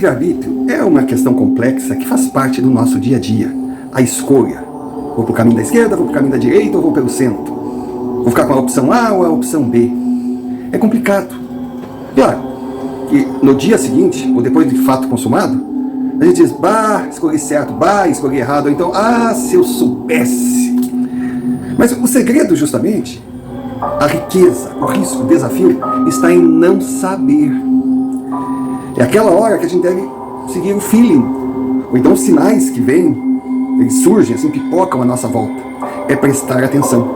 livre-arbítrio é uma questão complexa que faz parte do nosso dia a dia. A escolha. Vou para o caminho da esquerda, vou para o caminho da direita ou vou pelo centro? Vou ficar com a opção A ou a opção B? É complicado. Claro que no dia seguinte, ou depois de fato consumado, a gente diz, bah, escolhi certo, bah, escolhi errado, ou então, ah, se eu soubesse. Mas o segredo, justamente, a riqueza, o risco, o desafio, está em não saber. É aquela hora que a gente deve seguir o feeling, ou então os sinais que vêm, eles surgem, assim, pipocam à nossa volta. É prestar atenção.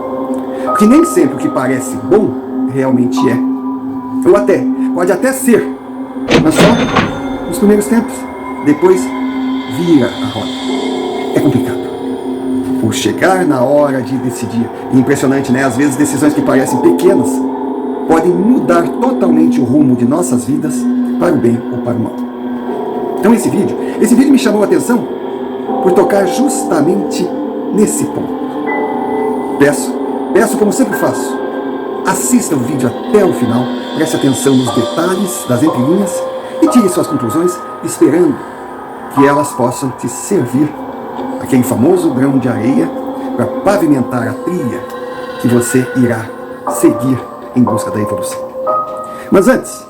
Porque nem sempre o que parece bom, realmente é. Ou até, pode até ser, mas só nos primeiros tempos. Depois, vira a roda. É complicado. Por chegar na hora de decidir. E impressionante, né? Às vezes decisões que parecem pequenas podem mudar totalmente o rumo de nossas vidas para o bem ou para o mal. Então esse vídeo me chamou a atenção por tocar justamente nesse ponto. Peço como sempre faço, assista o vídeo até o final, preste atenção nos detalhes das entrelinhas e tire suas conclusões, esperando que elas possam te servir, aquele famoso grão de areia, para pavimentar a trilha que você irá seguir em busca da evolução. Mas antes,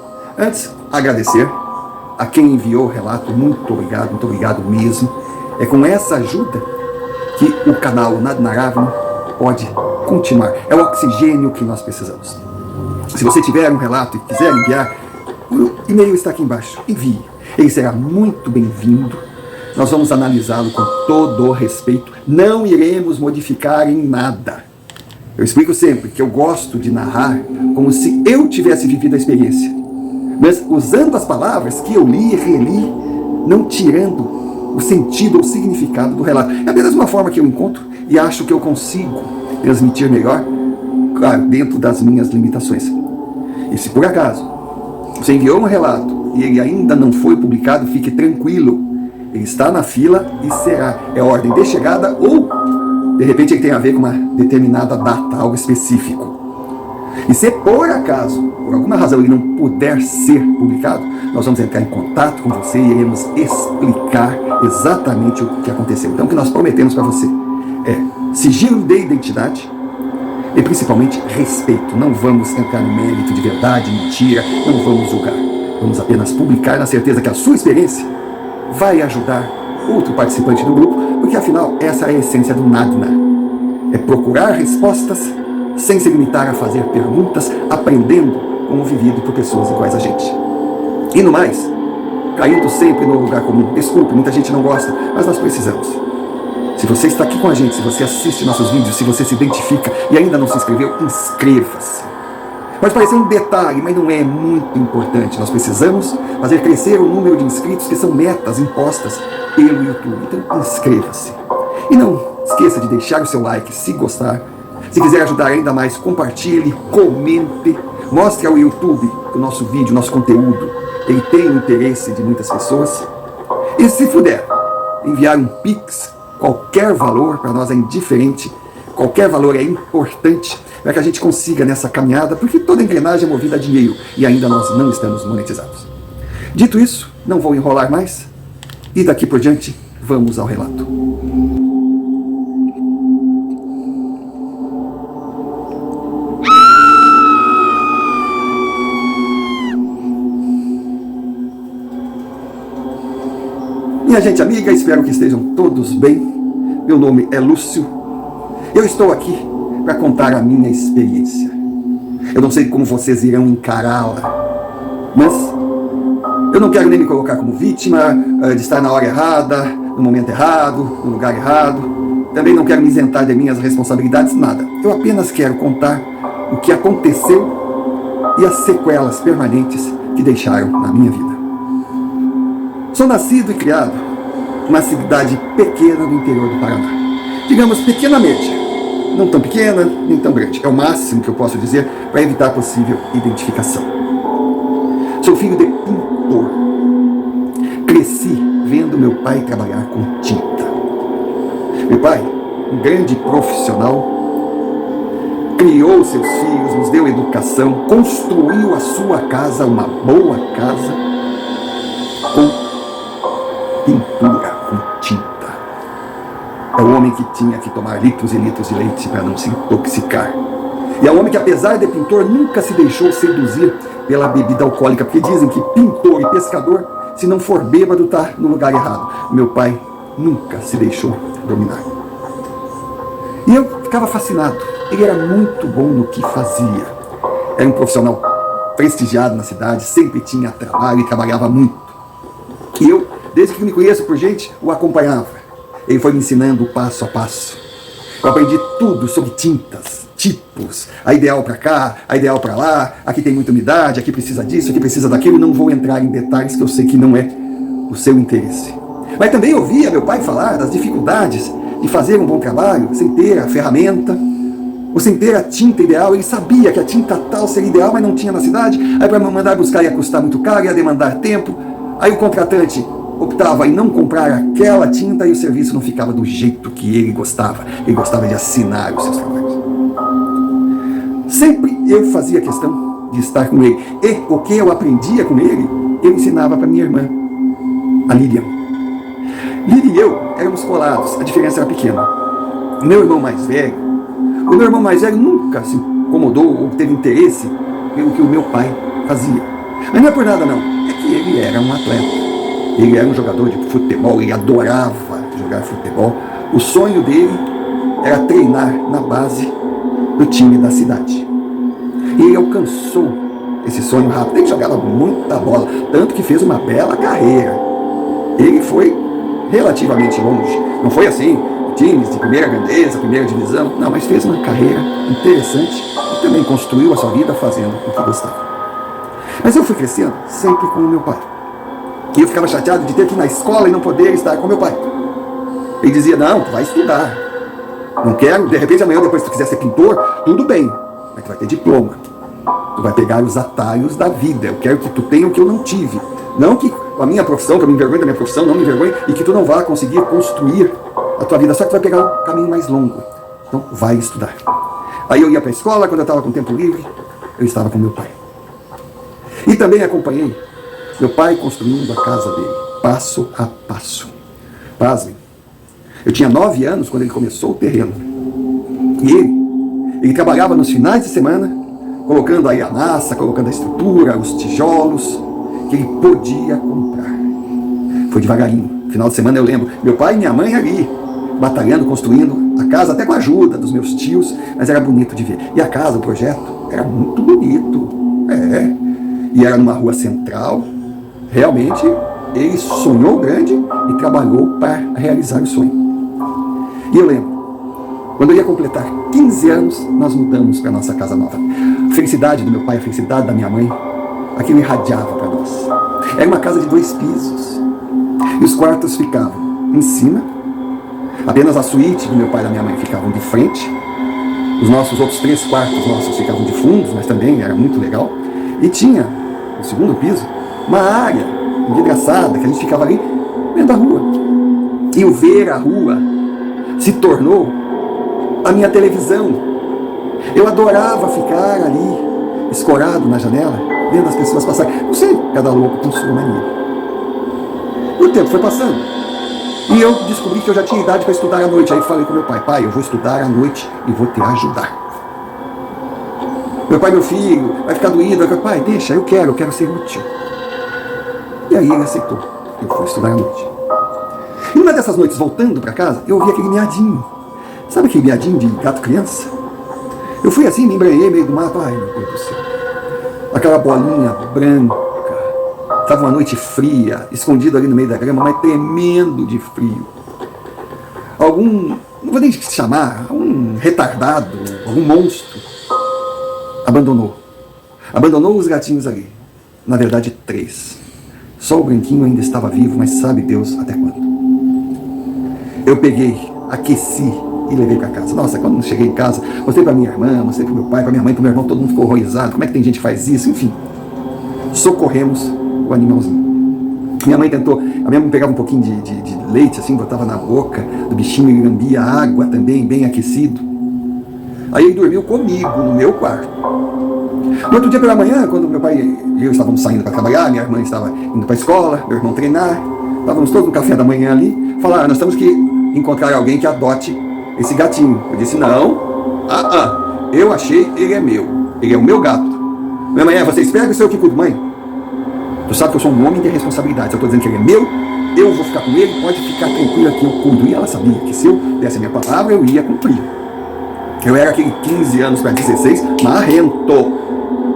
agradecer a quem enviou o relato. Muito obrigado mesmo. É com essa ajuda que o canal Nada Inarável pode continuar. É o oxigênio que nós precisamos. Se você tiver um relato e quiser enviar, o e-mail está aqui embaixo. Envie. Ele será muito bem-vindo. Nós vamos analisá-lo com todo o respeito. Não iremos modificar em nada. Eu explico sempre que eu gosto de narrar como se eu tivesse vivido a experiência, mas usando as palavras que eu li e reli, não tirando o sentido ou significado do relato. É apenas uma forma que eu encontro e acho que eu consigo transmitir melhor, claro, dentro das minhas limitações. E se por acaso você enviou um relato e ele ainda não foi publicado, fique tranquilo. Ele está na fila e será. É ordem de chegada ou, de repente, ele tem a ver com uma determinada data, algo específico. E se por acaso, por alguma razão, ele não puder ser publicado, nós vamos entrar em contato com você e iremos explicar exatamente o que aconteceu. Então, o que nós prometemos para você é sigilo de identidade e, principalmente, respeito. Não vamos entrar no mérito de verdade, mentira, não vamos julgar. Vamos apenas publicar na certeza que a sua experiência vai ajudar outro participante do grupo, porque, afinal, essa é a essência do Nadna. É procurar respostas sem se limitar a fazer perguntas, aprendendo com o vivido por pessoas iguais a gente. E no mais, caindo sempre no lugar comum. Desculpe, muita gente não gosta, mas nós precisamos. Se você está aqui com a gente, se você assiste nossos vídeos, se você se identifica e ainda não se inscreveu, inscreva-se. Pode parecer um detalhe, mas não é muito importante. Nós precisamos fazer crescer o número de inscritos, que são metas impostas pelo YouTube. Então, inscreva-se. E não esqueça de deixar o seu like se gostar. Se quiser ajudar ainda mais, compartilhe, comente, mostre ao YouTube o nosso vídeo, o nosso conteúdo. Ele tem o interesse de muitas pessoas. E se puder enviar um Pix, qualquer valor para nós é indiferente, qualquer valor é importante para que a gente consiga nessa caminhada, porque toda engrenagem é movida a dinheiro e ainda nós não estamos monetizados. Dito isso, não vou enrolar mais e daqui por diante vamos ao relato. Minha gente amiga, espero que estejam todos bem. Meu nome é Lúcio. Eu estou aqui para contar a minha experiência. Eu não sei como vocês irão encará-la, mas eu não quero nem me colocar como vítima de estar na hora errada, no momento errado, no lugar errado. Também não quero me isentar de minhas responsabilidades, nada. Eu apenas quero contar o que aconteceu e as sequelas permanentes que deixaram na minha vida. Sou nascido e criado numa cidade pequena do interior do Paraná. Digamos, pequena média. Não tão pequena, nem tão grande. É o máximo que eu posso dizer para evitar possível identificação. Sou filho de pintor. Cresci vendo meu pai trabalhar com tinta. Meu pai, um grande profissional, criou seus filhos, nos deu educação, construiu a sua casa, uma boa casa, com pintura com tinta. É o homem que tinha que tomar litros e litros de leite para não se intoxicar. E é o homem que, apesar de pintor, nunca se deixou seduzir pela bebida alcoólica, porque dizem que pintor e pescador, se não for bêbado, está no lugar errado. Meu pai nunca se deixou dominar. E eu ficava fascinado. Ele era muito bom no que fazia. Era um profissional prestigiado na cidade, sempre tinha trabalho e trabalhava muito. E eu, desde que me conheço por gente, o acompanhava. Ele foi me ensinando passo a passo. Eu aprendi tudo sobre tintas, tipos, a ideal para cá, a ideal para lá, aqui tem muita umidade, aqui precisa disso, aqui precisa daquilo. Não vou entrar em detalhes que eu sei que não é o seu interesse. Mas também ouvia meu pai falar das dificuldades de fazer um bom trabalho sem ter a ferramenta, ou sem ter a tinta ideal. Ele sabia que a tinta tal seria ideal, mas não tinha na cidade. Aí para mandar buscar ia custar muito caro, ia demandar tempo. Aí o contratante optava em não comprar aquela tinta e o serviço não ficava do jeito que ele gostava. Ele gostava de assinar os seus trabalhos. Sempre eu fazia questão de estar com ele. E o que eu aprendia com ele, eu ensinava para minha irmã, a Lilian. Lilian e eu éramos colados, a diferença era pequena. O meu irmão mais velho nunca se incomodou ou teve interesse pelo que o meu pai fazia. Mas não é por nada não, é que ele era um atleta. Ele era um jogador de futebol, ele adorava jogar futebol. O sonho dele era treinar na base do time da cidade. E ele alcançou esse sonho rápido. Ele jogava muita bola, tanto que fez uma bela carreira. Ele foi relativamente longe. Não foi assim, times de primeira grandeza, primeira divisão. Não, mas fez uma carreira interessante e também construiu a sua vida fazendo o que gostava. Mas eu fui crescendo sempre com o meu pai. E eu ficava chateado de ter que ir na escola e não poder estar com meu pai. Ele dizia, não, tu vai estudar. Não quero, de repente amanhã, depois que tu quiser ser pintor, tudo bem, mas tu vai ter diploma. Tu vai pegar os atalhos da vida. Eu quero que tu tenha o que eu não tive. Não que a minha profissão, que eu me envergonhe da minha profissão, não me envergonhe, e que tu não vá conseguir construir a tua vida, só que tu vai pegar o caminho mais longo. Então, vai estudar. Aí eu ia para a escola, quando eu estava com tempo livre, eu estava com meu pai. E também acompanhei meu pai construindo a casa dele, passo a passo. Pasmem. Eu tinha 9 anos quando ele começou o terreno. E ele trabalhava nos finais de semana, colocando aí a massa, colocando a estrutura, os tijolos, que ele podia comprar. Foi devagarinho. No final de semana eu lembro, meu pai e minha mãe ali, batalhando, construindo a casa, até com a ajuda dos meus tios, mas era bonito de ver. E a casa, o projeto, era muito bonito. E era numa rua central. Realmente, ele sonhou grande e trabalhou para realizar o sonho. E eu lembro, quando eu ia completar 15 anos, nós mudamos para a nossa casa nova. A felicidade do meu pai, a felicidade da minha mãe, aquilo irradiava para nós. Era uma casa de 2 pisos. E os quartos ficavam em cima. Apenas a suíte do meu pai e da minha mãe ficavam de frente. Os nossos outros 3 quartos nossos ficavam de fundos, mas também era muito legal. E tinha, no segundo piso, uma área envidraçada, que a gente ficava ali vendo a rua. E o ver a rua se tornou a minha televisão. Eu adorava ficar ali, escorado na janela, vendo as pessoas passarem. Não sei, cada louco com sua mania. E o tempo foi passando. E eu descobri que eu já tinha idade para estudar à noite. Aí falei com meu pai, pai, eu vou estudar à noite e vou te ajudar. Meu pai, meu filho, vai ficar doído. Eu falei, pai, deixa, eu quero ser útil. E aí ele aceitou. Eu fui estudar à noite. E numa dessas noites, voltando para casa, eu ouvi aquele miadinho. Sabe aquele miadinho de gato criança? Eu fui assim, me embrenhei meio do mato. Ai, meu Deus do céu. Aquela bolinha branca. Estava uma noite fria, escondido ali no meio da grama, mas tremendo de frio. Não vou nem chamar, um retardado, algum monstro, abandonou os gatinhos ali. Na verdade, 3. Só o branquinho ainda estava vivo, mas sabe Deus até quando. Eu peguei, aqueci e levei para casa. Nossa, quando cheguei em casa, mostrei para minha irmã, mostrei para meu pai, para minha mãe, para meu irmão, todo mundo ficou horrorizado. Como é que tem gente que faz isso? Enfim, socorremos o animalzinho. A minha mãe pegava um pouquinho de leite, assim, botava na boca do bichinho e lambia a água também, bem aquecido. Aí ele dormiu comigo, no meu quarto. No outro dia pela manhã, quando meu pai e eu estávamos saindo para trabalhar, minha irmã estava indo para a escola, meu irmão treinar, estávamos todos no café da manhã ali, falaram, nós temos que encontrar alguém que adote esse gatinho. Eu disse, não, eu achei, ele é meu, ele é o meu gato. Minha mãe, vocês pegam o seu que cuida, mãe. Tu sabe que eu sou um homem de responsabilidade, se eu estou dizendo que ele é meu, eu vou ficar com ele, pode ficar tranquila que eu cuido. E ela sabia que se eu desse a minha palavra, eu ia cumprir. Eu era aquele 15 anos para 16, marrento.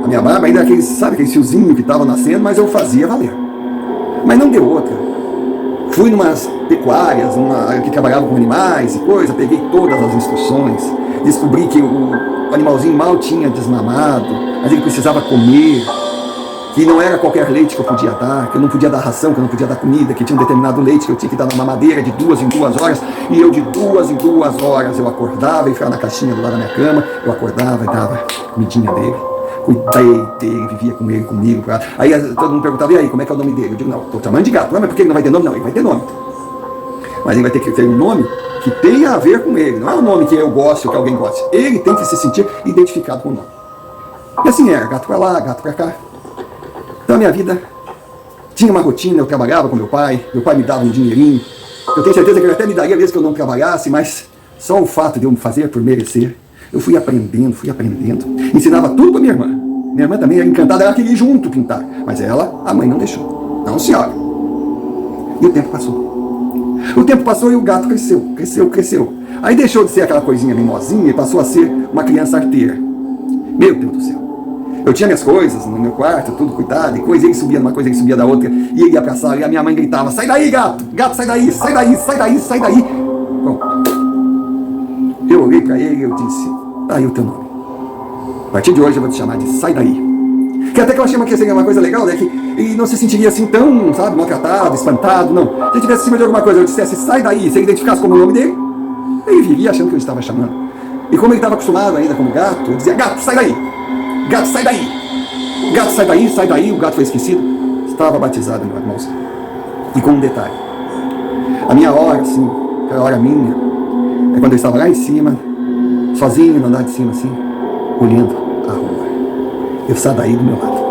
A minha barba ainda era aquele, sabe, aquele fiozinho que estava nascendo, mas eu fazia valer. Mas não deu outra. Fui numas pecuárias, que trabalhava com animais e coisa, peguei todas as instruções, descobri que o animalzinho mal tinha desmamado, mas ele precisava comer, que não era qualquer leite que eu podia dar, que eu não podia dar ração, que eu não podia dar comida, que tinha um determinado leite que eu tinha que dar na mamadeira de 2 em 2 horas, e eu de 2 em 2 horas eu acordava e ficava na caixinha do lado da minha cama, eu acordava e dava comidinha dele, cuidei dele, vivia com ele, comigo. Aí todo mundo perguntava, e aí, como é que é o nome dele? Eu digo, não, estou chamando de gato. Não, mas por que ele não vai ter nome? Não, ele vai ter nome. Mas ele vai ter que ter um nome que tenha a ver com ele, não é um nome que eu goste ou que alguém goste. Ele tem que se sentir identificado com o nome. E assim era, gato para lá, gato para cá. Então a minha vida tinha uma rotina, eu trabalhava com meu pai me dava um dinheirinho. Eu tenho certeza que ele até me daria mesmo que eu não trabalhasse, mas só o fato de eu me fazer por merecer, eu fui aprendendo. Ensinava tudo para minha irmã. Minha irmã também era encantada, ela queria ir junto pintar. Mas ela, a mãe não deixou. Não, senhora. E o tempo passou e o gato cresceu. Aí deixou de ser aquela coisinha mimosinha e passou a ser uma criança arteira. Meu Deus do céu. Eu tinha minhas coisas no meu quarto, tudo cuidado, e coisa, ele subia de uma coisa, ele subia da outra, e ele ia pra sala, e a minha mãe gritava, sai daí, gato! Gato, sai daí, sai daí, sai daí, sai daí! Bom, eu olhei pra ele e eu disse, tá aí o teu nome. A partir de hoje eu vou te chamar de Sai Daí. Que até que eu achei que seria uma coisa legal, né? Que ele não se sentiria assim tão, sabe, maltratado, espantado, não. Se ele tivesse acima de alguma coisa, eu dissesse Sai Daí, se ele identificasse como o nome dele, ele viria achando que eu estava chamando. E como ele estava acostumado ainda como gato, eu dizia, gato, sai daí! Gato, sai daí! Gato, sai daí, sai daí! O gato foi esquecido. Estava batizado, meu irmão. E com um detalhe. A minha hora, assim, a hora minha, é quando eu estava lá em cima, sozinho, no andar de cima, assim, olhando a rua. Eu saí daí do meu lado.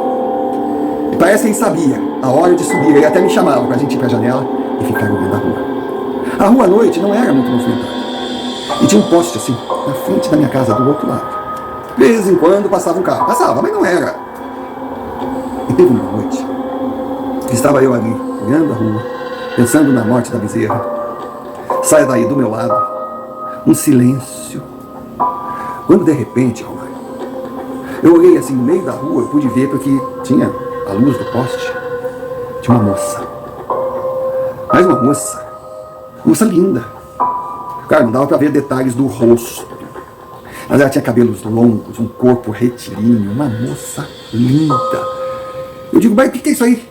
E parece que ele sabia a hora de subir. Ele até me chamava para a gente ir para a janela e ficar olhando a rua. A rua à noite não era muito movimentada. E tinha um poste, assim, na frente da minha casa, do outro lado. De vez em quando passava um carro. Passava, mas não era. E teve uma noite que estava eu ali, olhando a rua, pensando na morte da bezerra. Sai daí do meu lado. Um silêncio. Quando de repente, Romário, eu olhei assim no meio da rua, eu pude ver porque tinha a luz do poste. Tinha uma moça. Mas uma moça linda. Cara, não dava para ver detalhes do rosto. Mas ela tinha cabelos longos, um corpo retilíneo, uma moça linda. Eu digo, mas o que é isso aí?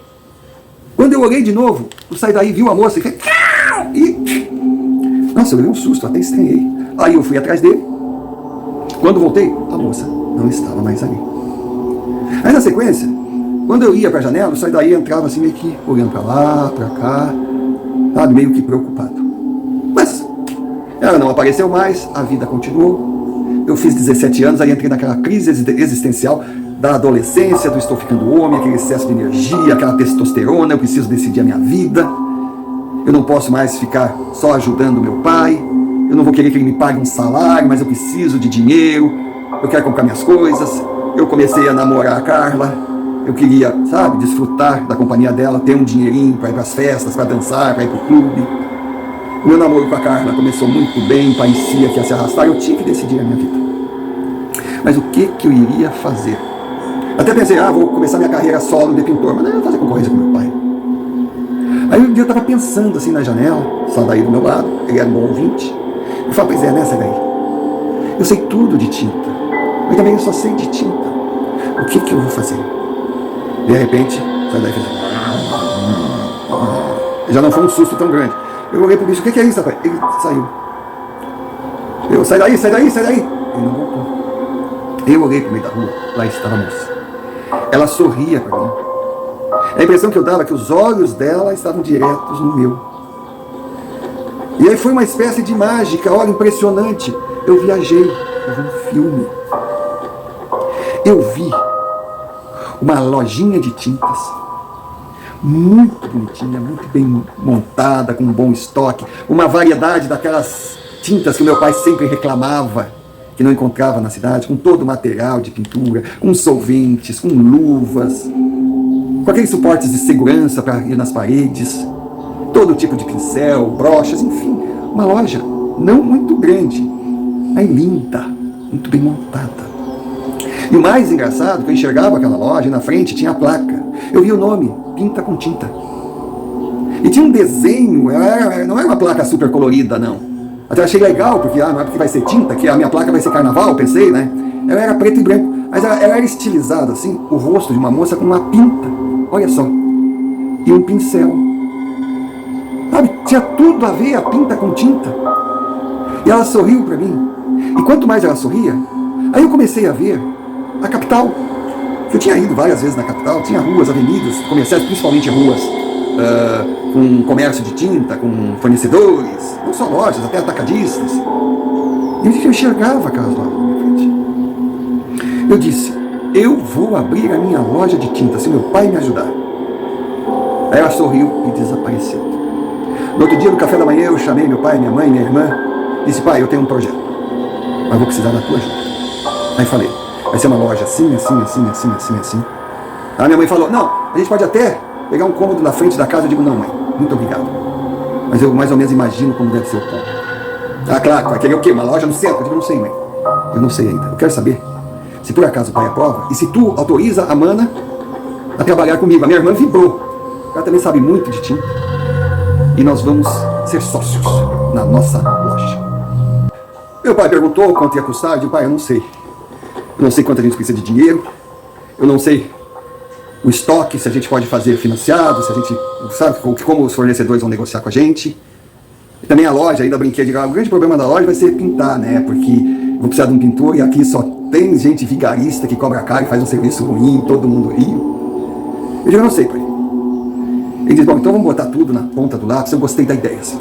Quando eu olhei de novo, o Sai Daí viu a moça e fez... Nossa, eu dei um susto, até estranhei. Aí eu fui atrás dele. Quando voltei, a moça não estava mais ali. Aí na sequência, quando eu ia para a janela, o Sai Daí entrava assim meio que olhando para lá, para cá, sabe, meio que preocupado. Mas ela não apareceu mais, a vida continuou. Eu fiz 17 anos, aí entrei naquela crise existencial da adolescência, do estou ficando homem, aquele excesso de energia, aquela testosterona, eu preciso decidir a minha vida. Eu não posso mais ficar só ajudando meu pai. Eu não vou querer que ele me pague um salário, mas eu preciso de dinheiro. Eu quero comprar minhas coisas. Eu comecei a namorar a Carla. Eu queria, sabe, desfrutar da companhia dela, ter um dinheirinho para ir para as festas, para dançar, para ir para o clube. O meu namoro com a Carla começou muito bem, parecia que ia se arrastar. Eu tinha que decidir a minha vida. Mas o que eu iria fazer? Até pensei, vou começar minha carreira solo de pintor, mas não ia fazer concorrência com meu pai. Aí um dia eu estava pensando assim na janela, Sai Daí do meu lado, ele era um bom ouvinte. Eu falei, pois é, né, Sai Daí? Eu sei tudo de tinta, mas também eu só sei de tinta. O que eu vou fazer? De repente, Sai Daí fez... Já não foi um susto tão grande. Eu olhei pro bicho, o que é isso, rapaz? Ele saiu. Eu, sai daí, sai daí, sai daí. Ele não voltou. Eu olhei pro meio da rua, lá estava a moça. Ela sorria para mim. A impressão que eu dava é que os olhos dela estavam diretos no meu. E aí foi uma espécie de mágica, olha, impressionante. Eu viajei, eu vi um filme. Eu vi uma lojinha de tintas, muito bonitinha, muito bem montada, com um bom estoque, uma variedade daquelas tintas que o meu pai sempre reclamava, que não encontrava na cidade, com todo o material de pintura, com solventes, com luvas, com aqueles suportes de segurança para ir nas paredes, todo tipo de pincel, brochas, enfim, uma loja não muito grande, mas linda, muito bem montada. E o mais engraçado, que eu enxergava aquela loja e na frente tinha a placa. Eu vi o nome, Pinta com Tinta. E tinha um desenho, não era uma placa super colorida, não. Até achei legal, porque não é porque vai ser tinta, que a minha placa vai ser carnaval, pensei, né? Ela era preto e branco, mas ela era estilizada, assim, o rosto de uma moça com uma pinta, olha só, e um pincel. Sabe, tinha tudo a ver a pinta com tinta. E ela sorriu para mim. E quanto mais ela sorria, aí eu comecei a ver a capital. Eu tinha ido várias vezes na capital, tinha ruas, avenidas, comerciais, principalmente ruas com comércio de tinta, com fornecedores, não só lojas, até atacadistas. E eu enxergava aquelas lojas na minha frente. Eu disse, eu vou abrir a minha loja de tinta, se meu pai me ajudar. Aí ela sorriu e desapareceu. No outro dia, no café da manhã, eu chamei meu pai, minha mãe, minha irmã, disse, pai, eu tenho um projeto, mas vou precisar da tua ajuda. Aí falei, vai ser uma loja assim, assim, assim, assim, assim, assim. Aí minha mãe falou, não, a gente pode até pegar um cômodo na frente da casa. Eu digo, não, mãe, muito obrigado. Mas eu mais ou menos imagino como deve ser o cômodo. Ah, claro, vai querer o quê? Uma loja no centro? Eu digo, não sei, mãe. Eu não sei ainda. Eu quero saber se por acaso o pai aprova e se tu autoriza a Mana a trabalhar comigo. A minha irmã vibrou. Ela também sabe muito de tinta. E nós vamos ser sócios na nossa loja. Meu pai perguntou quanto ia custar. Eu digo, pai, eu não sei. Eu não sei quanto a gente precisa de dinheiro. Eu não sei o estoque, se a gente pode fazer financiado, se a gente sabe como os fornecedores vão negociar com a gente. E também a loja, ainda brinquei de o grande problema da loja vai ser pintar, né? Porque vou precisar de um pintor e aqui só tem gente vigarista que cobra caro e faz um serviço ruim, todo mundo rio. Eu digo, eu não sei, pai. Ele diz, bom, então vamos botar tudo na ponta do lápis. Eu gostei da ideia, assim.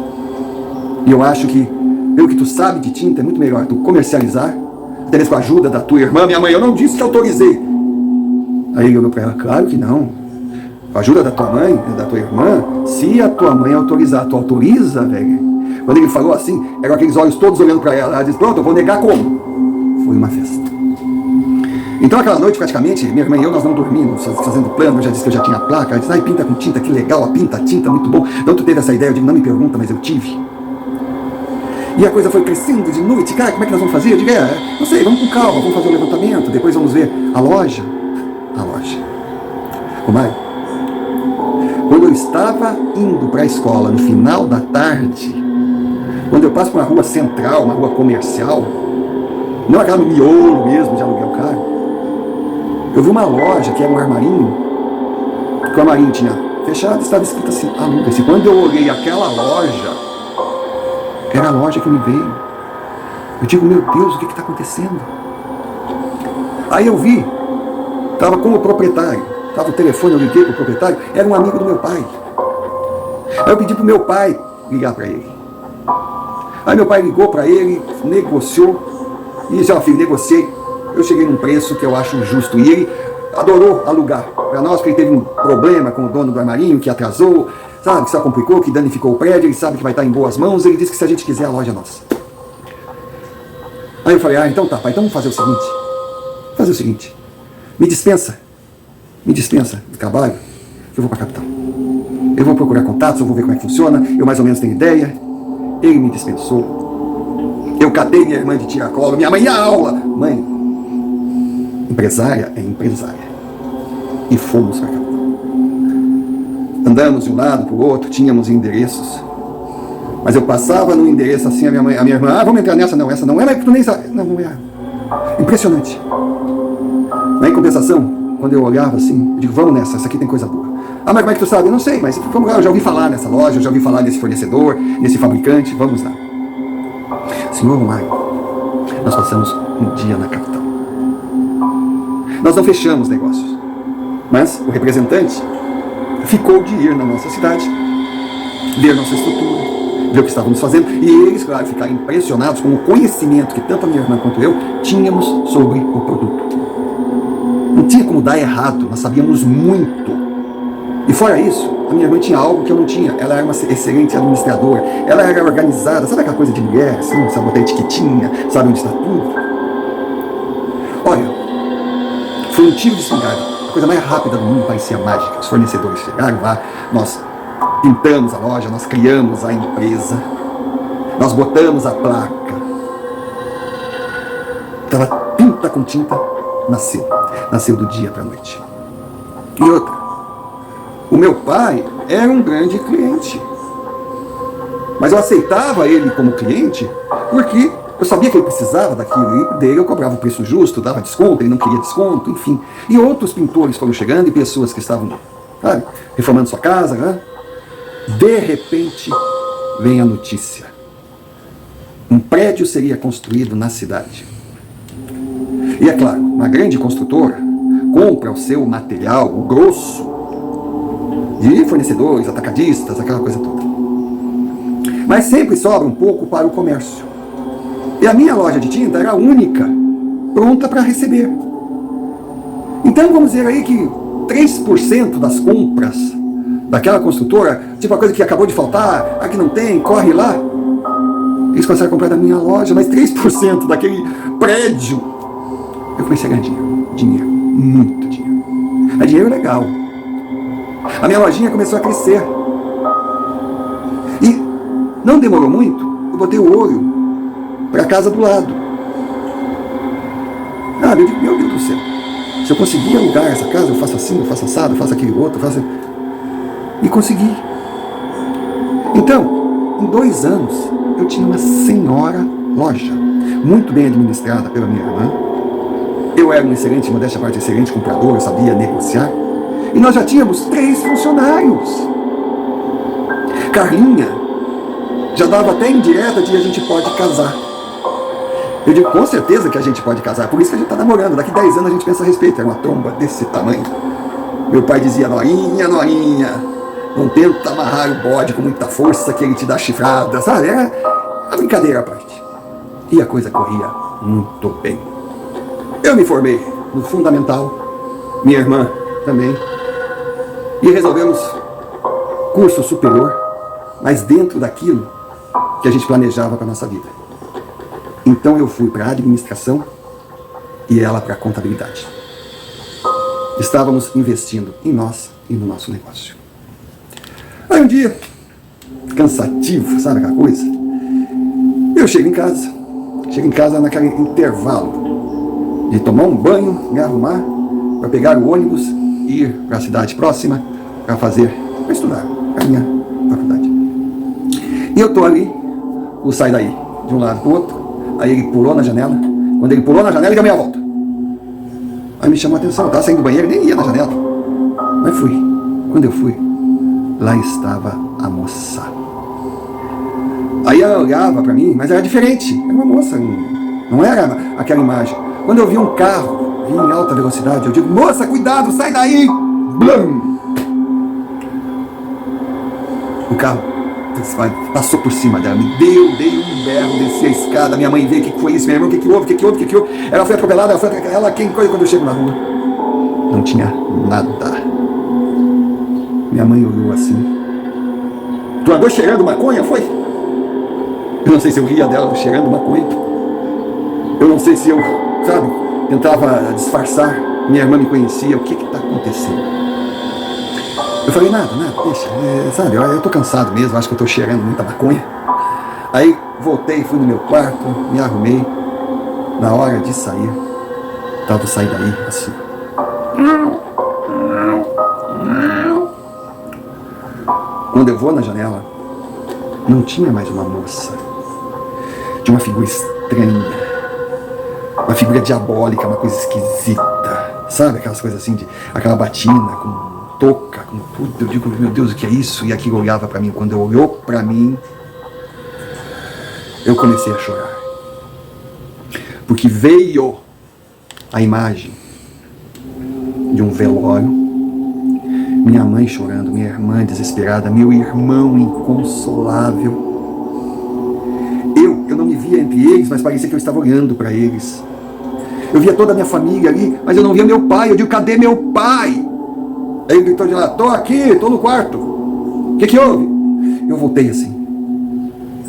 E eu acho que, pelo que tu sabe de tinta, é muito melhor tu comercializar, até mesmo com a ajuda da tua irmã. Minha mãe, eu não disse que autorizei. Aí ele olhou para ela, claro que não. Com a ajuda da tua mãe, da tua irmã, se a tua mãe autorizar, tu autoriza, velho. Quando ele falou assim, eram aqueles olhos todos olhando para ela. Ela disse, pronto, eu vou negar como? Foi uma festa. Então aquela noite, praticamente, minha irmã e eu, nós não dormimos, fazendo plano. Eu já disse que eu já tinha a placa. Ela disse, ai, pinta com tinta, que legal, a tinta, muito bom. Então tu teve essa ideia? Eu digo, não me pergunta, mas eu tive. E a coisa foi crescendo de noite. Cara, como é que nós vamos fazer? Eu digo, não sei, vamos com calma, vamos fazer o levantamento, depois vamos ver a loja. A loja. Ô Mário, quando eu estava indo para a escola no final da tarde, quando eu passo por uma rua central, uma rua comercial, não aquela no miolo mesmo de aluguel caro, eu vi uma loja que era um armarinho, que o armarinho tinha fechado, estava escrito assim, aluga-se. Quando eu olhei aquela loja, era a loja que me veio. Eu digo, meu Deus, o que está acontecendo? Aí eu vi, estava com o proprietário, estava o telefone, eu liguei para o proprietário, era um amigo do meu pai. Aí eu pedi para o meu pai ligar para ele. Aí meu pai ligou para ele, negociou, e disse, ó filho, negociei, eu cheguei num preço que eu acho justo. E ele adorou alugar para nós, porque ele teve um problema com o dono do armarinho, que atrasou, sabe, que só complicou, que danificou o prédio, ele sabe que vai estar em boas mãos, ele disse que se a gente quiser a loja é nossa. Aí eu falei, então tá, pai, então vamos fazer o seguinte, me dispensa do trabalho, que eu vou para a capital. Eu vou procurar contatos, eu vou ver como é que funciona, eu mais ou menos tenho ideia. Ele me dispensou. Eu catei minha irmã de tiracolo, minha mãe ia à aula. Mãe, empresária é empresária. E fomos para a capital. Andamos de um lado para o outro, tínhamos endereços. Mas eu passava no endereço assim, a minha irmã, vamos entrar nessa, não, essa não é, mas tu nem sabe. Não é. Impressionante. Na compensação, quando eu olhava assim, eu digo, vamos nessa, essa aqui tem coisa boa. Mas como é que tu sabe? Eu não sei, mas vamos lá, eu já ouvi falar nessa loja, eu já ouvi falar nesse fornecedor, nesse fabricante, vamos lá. Senhor Mário, nós passamos um dia na capital. Nós não fechamos negócios, mas o representante ficou de ir na nossa cidade, ver nossa estrutura, ver o que estávamos fazendo, e eles, claro, ficaram impressionados com o conhecimento que tanto a minha irmã quanto eu tínhamos sobre o produto. Não tinha como dar errado, nós sabíamos muito. E fora isso, a minha irmã tinha algo que eu não tinha. Ela era uma excelente administradora. Ela era organizada. Sabe aquela coisa de mulher, assim? Sabe botar etiquetinha? Sabe onde está tudo? Olha, foi um tiro de espingarda. A coisa mais rápida do mundo, parecia mágica. Os fornecedores chegaram lá, nós pintamos a loja, nós criamos a empresa, nós botamos a placa. Estava tinta com tinta, nasceu do dia para a noite. E outra, o meu pai era um grande cliente, mas eu aceitava ele como cliente porque eu sabia que ele precisava daquilo, e dele eu cobrava o preço justo, dava desconto, ele não queria desconto, enfim. E outros pintores foram chegando e pessoas que estavam, sabe, reformando sua casa, né? De repente vem a notícia: um prédio seria construído na cidade. E é claro, uma grande construtora compra o seu material, o grosso, de fornecedores, atacadistas, aquela coisa toda. Mas sempre sobra um pouco para o comércio. E a minha loja de tinta era a única pronta para receber. Então vamos dizer aí que 3% das compras daquela construtora, tipo a coisa que acabou de faltar, aqui não tem, corre lá, eles começaram a comprar da minha loja, mas 3% daquele prédio, eu comecei a ganhar dinheiro, muito dinheiro. É dinheiro legal. A minha lojinha começou a crescer. E não demorou muito, eu botei o olho para a casa do lado. Eu digo, meu Deus do céu, se eu conseguir alugar essa casa, eu faço assim, eu faço assado, eu faço aquele outro, eu faço... E consegui. Então, em 2 anos, eu tinha uma senhora loja, muito bem administrada pela minha irmã. Eu era um excelente, modéstia à parte, excelente comprador, eu sabia negociar. E nós já tínhamos 3 funcionários. Carlinha já dava até indireta de a gente pode casar. Eu digo, com certeza que a gente pode casar, por isso que a gente está namorando. Daqui 10 anos a gente pensa a respeito. Era uma tromba desse tamanho. Meu pai dizia, Norinha, não tenta amarrar o bode com muita força que ele te dá chifrada, sabe? Era a brincadeira à parte. E a coisa corria muito bem. Eu me formei no fundamental, minha irmã também, e resolvemos curso superior, mas dentro daquilo que a gente planejava para a nossa vida. Então eu fui para a administração e ela para a contabilidade. Estávamos investindo em nós e no nosso negócio. Aí um dia, cansativo, sabe aquela coisa? Eu chego em casa naquele intervalo de tomar um banho, me arrumar, para pegar o ônibus e ir para a cidade próxima para estudar, para a minha faculdade. E eu tô ali, o sai daí, de um lado para o outro. Aí ele pulou na janela. Quando ele pulou na janela, ele deu meia volta. Aí me chamou a atenção. Eu estava saindo do banheiro, nem ia na janela. Mas fui. Quando eu fui, lá estava a moça. Aí ela olhava para mim, mas era diferente. Era uma moça, não era aquela imagem. Quando eu vi um carro vir em alta velocidade, eu digo, moça, cuidado, sai daí! Blum! O carro passou por cima dela, dei um berro, desci a escada, minha mãe veio, o que foi isso, minha irmã, o que houve? Ela foi atropelada, quando eu chego na rua, não tinha nada. Minha mãe olhou assim, tu andou cheirando maconha, foi? Eu não sei se eu ria dela cheirando maconha, eu não sei se eu, sabe, tentava disfarçar, minha irmã me conhecia, o que está acontecendo? Eu falei, nada, deixa, sabe, eu tô cansado mesmo, acho que eu tô cheirando muita maconha. Aí voltei, fui no meu quarto, me arrumei. Na hora de sair, tava saindo daí, assim. Quando eu vou na janela, não tinha mais uma moça. Tinha uma figura estranha, uma figura diabólica, uma coisa esquisita. Sabe, aquelas coisas assim, aquela batina com touca, com tudo. Eu digo, meu Deus, o que é isso? E aquilo olhava para mim. Quando eu olhou para mim, eu comecei a chorar. Porque veio a imagem de um velório, minha mãe chorando, minha irmã desesperada, meu irmão inconsolável. Eu não me via entre eles, mas parecia que eu estava olhando para eles. Eu via toda a minha família ali, mas eu não via meu pai. Eu digo, cadê meu pai? Aí ele gritou de lá: tô aqui, tô no quarto. O que houve? Eu voltei assim.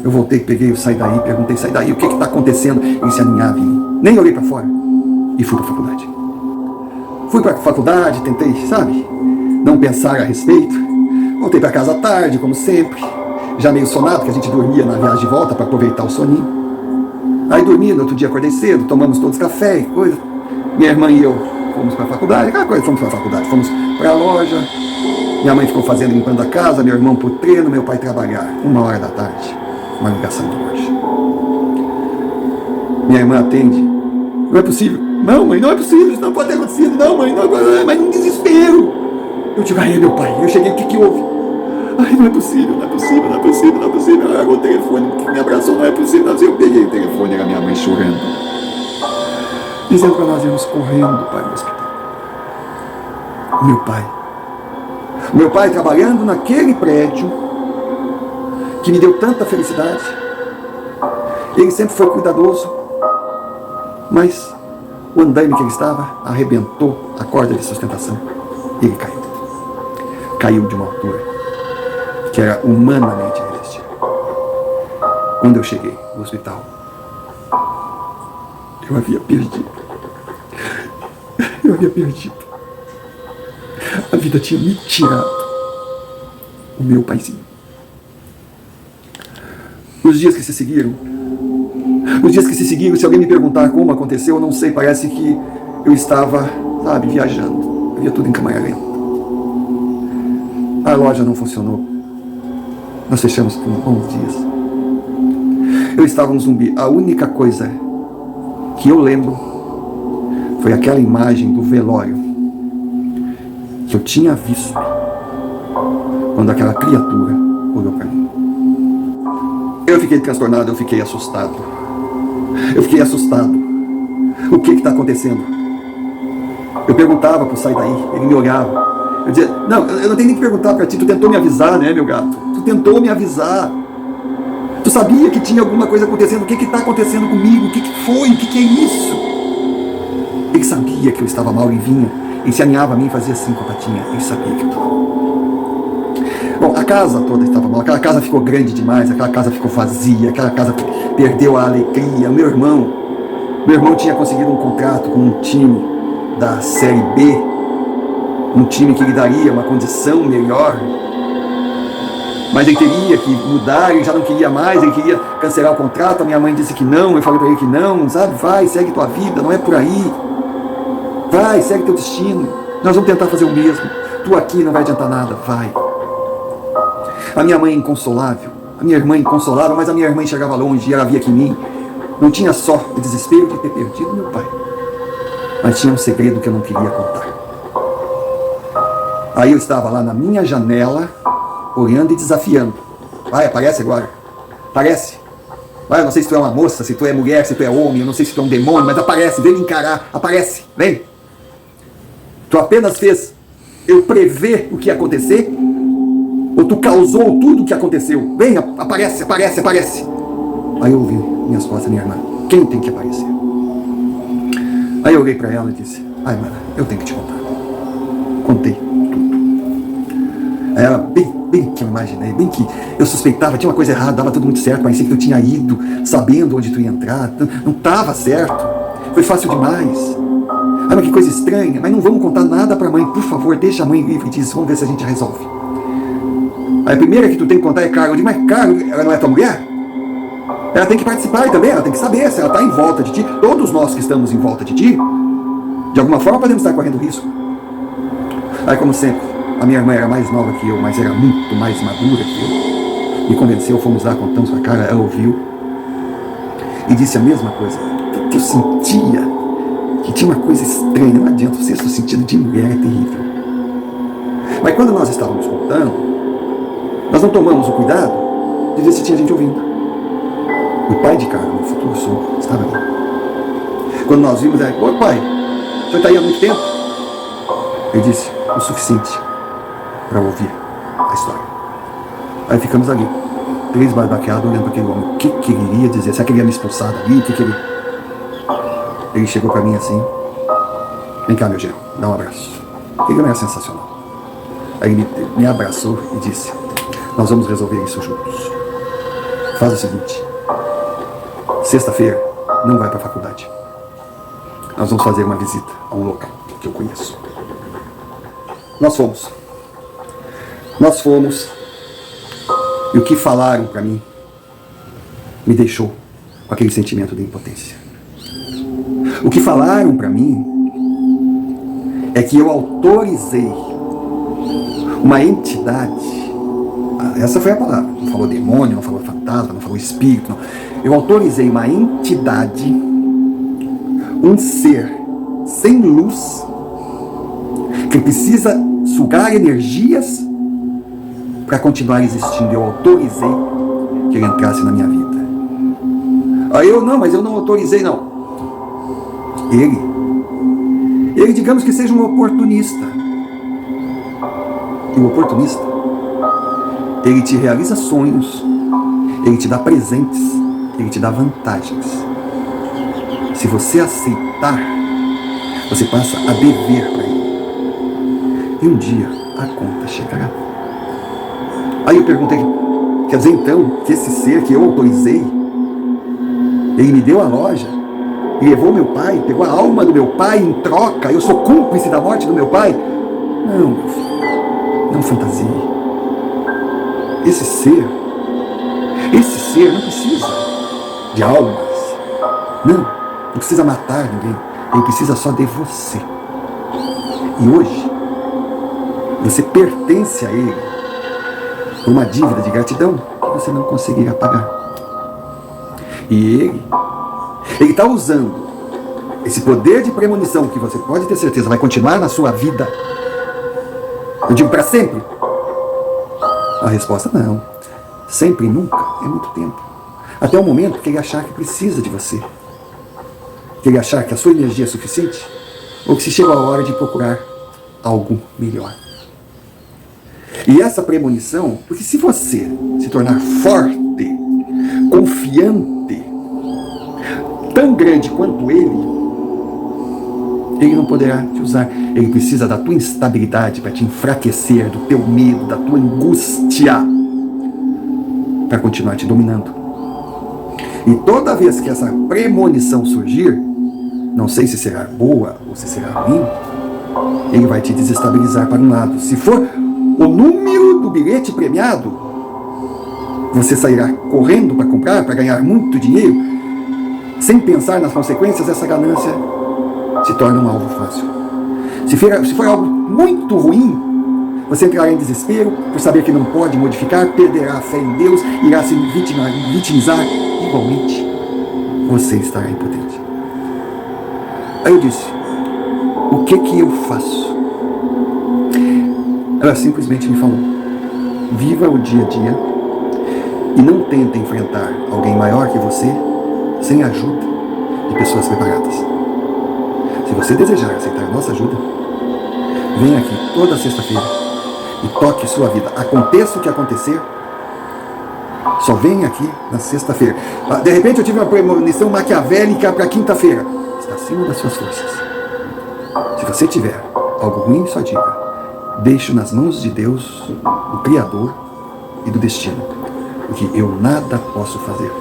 Eu voltei, peguei o sai daí, perguntei: sai daí, o que está acontecendo? Ele se aninhava em mim. Nem olhei para fora. E fui para a faculdade. Fui para a faculdade, tentei, sabe, não pensar a respeito. Voltei para casa à tarde, como sempre. Já meio sonado, que a gente dormia na viagem de volta para aproveitar o soninho. Aí dormi, no outro dia acordei cedo, tomamos todos café e coisa. Minha irmã e eu fomos para a faculdade, aquela coisa, fomos para a faculdade, fomos para a loja. Minha mãe ficou fazendo, limpando a casa, meu irmão pro treino, meu pai trabalhar. 1h da tarde, uma ligação de loja. Minha irmã atende: não é possível. Não, mãe, não é possível, isso não pode ter acontecido. Não, mãe, não, mas um desespero. Eu digo: ai, é meu pai. Eu cheguei: o que houve? Ai, não é possível, não é possível, não é possível, não é possível. Ela largou o telefone, me abraçou: não é possível. Eu peguei o telefone, era minha mãe chorando, dizendo para nós irmos correndo para o hospital. Meu pai trabalhando naquele prédio que me deu tanta felicidade. Ele sempre foi cuidadoso, mas o andaime que ele estava arrebentou a corda de sustentação e ele caiu. Caiu de uma altura que era humanamente irresistível. Quando eu cheguei no hospital, eu havia perdido. A vida tinha me tirado o meu paizinho. Os dias que se seguiram, se alguém me perguntar como aconteceu, eu não sei, parece que eu estava, sabe, viajando. Eu via tudo em câmera lenta. A loja não funcionou. Nós fechamos por 11 dias. Eu estava um zumbi. A única coisa que eu lembro foi aquela imagem do velório que eu tinha visto quando aquela criatura olhou para mim. Eu fiquei transtornado, eu fiquei assustado. O que está acontecendo? Eu perguntava pro sai daí, ele me olhava. Eu dizia: não, eu não tenho nem que perguntar para ti, tu tentou me avisar, né, meu gato? Tu tentou me avisar. Tu sabia que tinha alguma coisa acontecendo. O que está acontecendo comigo? O que foi? O que é isso? Ele sabia que eu estava mal e vinha. Ele se aninhava a mim e fazia assim com a patinha. Ele sabia que eu estava mal. Bom, a casa toda estava mal. Aquela casa ficou grande demais. Aquela casa ficou vazia. Aquela casa perdeu a alegria. Meu irmão tinha conseguido um contrato com um time da Série B. Um time que lhe daria uma condição melhor. Mas ele teria que mudar, ele já não queria mais, ele queria cancelar o contrato. A minha mãe disse que não, eu falei para ele que não, sabe? Vai, segue tua vida, não é por aí. Vai, segue teu destino. Nós vamos tentar fazer o mesmo. Tu aqui não vai adiantar nada, vai. A minha mãe inconsolável, a minha irmã inconsolável, mas a minha irmã chegava longe e ela via que em mim não tinha só o desespero de ter perdido meu pai, mas tinha um segredo que eu não queria contar. Aí eu estava lá na minha janela, olhando e desafiando. Vai, aparece agora. Aparece. Vai, eu não sei se tu é uma moça, se tu é mulher, se tu é homem, eu não sei se tu é um demônio, mas aparece, vem me encarar, aparece, vem. Tu apenas fez eu prever o que ia acontecer, ou tu causou tudo o que aconteceu? Vem, aparece. Aí eu ouvi minhas costas, minha irmã: quem tem que aparecer? Aí eu olhei para ela e disse: ai, mana, eu tenho que te contar. Contei tudo. Aí ela, bem que eu imaginei, bem que eu suspeitava, tinha uma coisa errada, dava tudo muito certo, parecia que eu tinha ido sabendo onde tu ia entrar, não estava certo, foi fácil demais. Ah, mas que coisa estranha, mas não vamos contar nada para a mãe, por favor, deixa a mãe livre disso, vamos ver se a gente resolve. Aí a primeira que tu tem que contar é Carla. Eu digo: mas Carla, ela não é tua mulher? Ela tem que participar também, ela tem que saber se ela está em volta de ti. Todos nós que estamos em volta de ti, de alguma forma podemos estar correndo risco. Aí, como sempre, a minha irmã era mais nova que eu, mas era muito mais madura que eu. Me convenceu, fomos lá, contamos pra cara, ela ouviu e disse a mesma coisa. Que eu sentia que tinha uma coisa estranha. Não adianta, o sexto sentido de mulher é terrível. Mas quando nós estávamos contando, nós não tomamos o cuidado de ver se tinha gente ouvindo. O pai de Carla, o futuro sogro, estava ali. Quando nós vimos, ô pai, o senhor está aí há muito tempo? Ele disse: o suficiente para ouvir a história. Aí ficamos ali, 3 barbaqueados, olhando para aquele homem. O que ele iria dizer? Será que ele ia me expulsar dali? Ele chegou para mim assim: vem cá, meu genro, dá um abraço. Ele não era sensacional. Aí ele me abraçou e disse: nós vamos resolver isso juntos. Faz o seguinte, sexta-feira não vai para a faculdade. Nós vamos fazer uma visita a um local que eu conheço. Nós fomos, e o que falaram para mim me deixou com aquele sentimento de impotência. O que falaram para mim é que eu autorizei uma entidade, essa foi a palavra, não falou demônio, não falou fantasma, não falou espírito, não. Eu autorizei uma entidade, um ser sem luz, que precisa sugar energias para continuar existindo. Eu autorizei que ele entrasse na minha vida. Aí mas eu não autorizei, não. Ele digamos que seja um oportunista. E o oportunista, ele te realiza sonhos, ele te dá presentes, ele te dá vantagens. Se você aceitar, você passa a dever para ele. E um dia a conta chegará. Aí eu perguntei, quer dizer então que esse ser que eu autorizei, ele me deu a loja, e levou meu pai, pegou a alma do meu pai em troca, eu sou cúmplice da morte do meu pai? Não, meu filho, não fantasie. Esse ser não precisa de almas. Não precisa matar ninguém. Ele precisa só de você. E hoje, você pertence a ele por uma dívida de gratidão que você não conseguirá pagar. E ele está usando esse poder de premonição que você pode ter certeza vai continuar na sua vida. Eu digo para sempre. A resposta não. Sempre e nunca é muito tempo. Até o momento que ele achar que precisa de você. Que ele achar que a sua energia é suficiente, ou que se chegou a hora de procurar algo melhor. E essa premonição, porque se você se tornar forte, confiante, tão grande quanto ele não poderá te usar. Ele precisa da tua instabilidade para te enfraquecer, do teu medo, da tua angústia, para continuar te dominando. E toda vez que essa premonição surgir, não sei se será boa ou se será ruim, ele vai te desestabilizar para um lado. Se for o número do bilhete premiado, você sairá correndo para comprar, para ganhar muito dinheiro, sem pensar nas consequências. Essa ganância se torna um alvo fácil. Se for algo muito ruim, você entrará em desespero por saber que não pode modificar, perderá a fé em Deus, irá se vitimizar. Igualmente, você estará impotente. Aí eu disse, o que eu faço? Ela simplesmente me falou, viva o dia a dia e não tente enfrentar alguém maior que você sem a ajuda de pessoas preparadas. Se você desejar aceitar a nossa ajuda, venha aqui toda sexta-feira e toque sua vida. Aconteça o que acontecer, só venha aqui na sexta-feira. De repente eu tive uma premonição maquiavélica para quinta-feira. Está acima das suas forças. Se você tiver algo ruim, só diga. Deixo nas mãos de Deus, do Criador e do destino, porque eu nada posso fazer.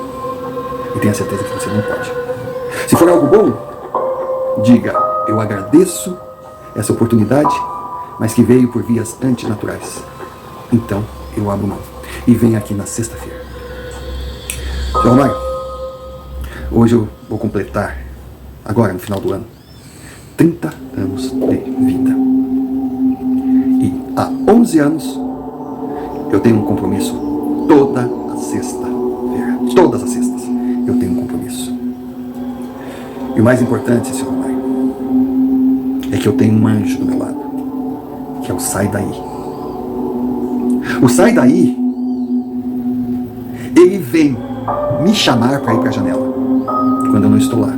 E tenha certeza que você não pode. Se for algo bom, diga, eu agradeço essa oportunidade, mas que veio por vias antinaturais. Então, eu abro mão. E venha aqui na sexta-feira. Seu Romário, hoje eu vou completar, agora no final do ano, 30 anos de vida. E há 11 anos eu tenho um compromisso toda a sexta-feira. Todas as sextas eu tenho um compromisso. E o mais importante, senhor Romário, é que eu tenho um anjo do meu lado, que é o Sai Daí. O Sai Daí, ele vem me chamar para ir para a janela quando eu não estou lá.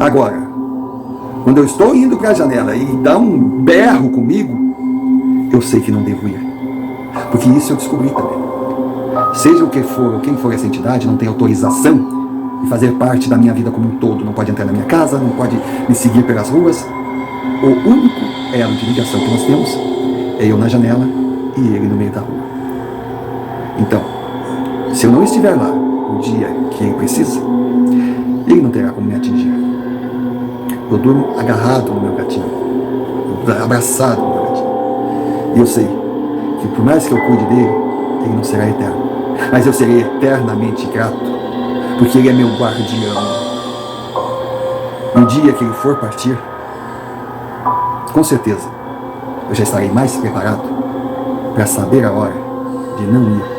Agora, quando eu estou indo para a janela e dá um berro comigo, eu sei que não devo ir. Porque isso eu descobri também. Seja o que for, ou quem for essa entidade, não tem autorização de fazer parte da minha vida como um todo. Não pode entrar na minha casa, não pode me seguir pelas ruas. O único elo de ligação que nós temos É eu na janela e ele no meio da rua. Então, se eu não estiver lá no dia que ele precisa, ele não terá como me atingir. Eu durmo agarrado no meu gatinho, abraçado no meu gatinho. E eu sei que por mais que eu cuide dele, ele não será eterno. Mas eu serei eternamente grato, porque ele é meu guardião. No dia que ele for partir, com certeza, eu já estarei mais preparado para saber a hora de não ir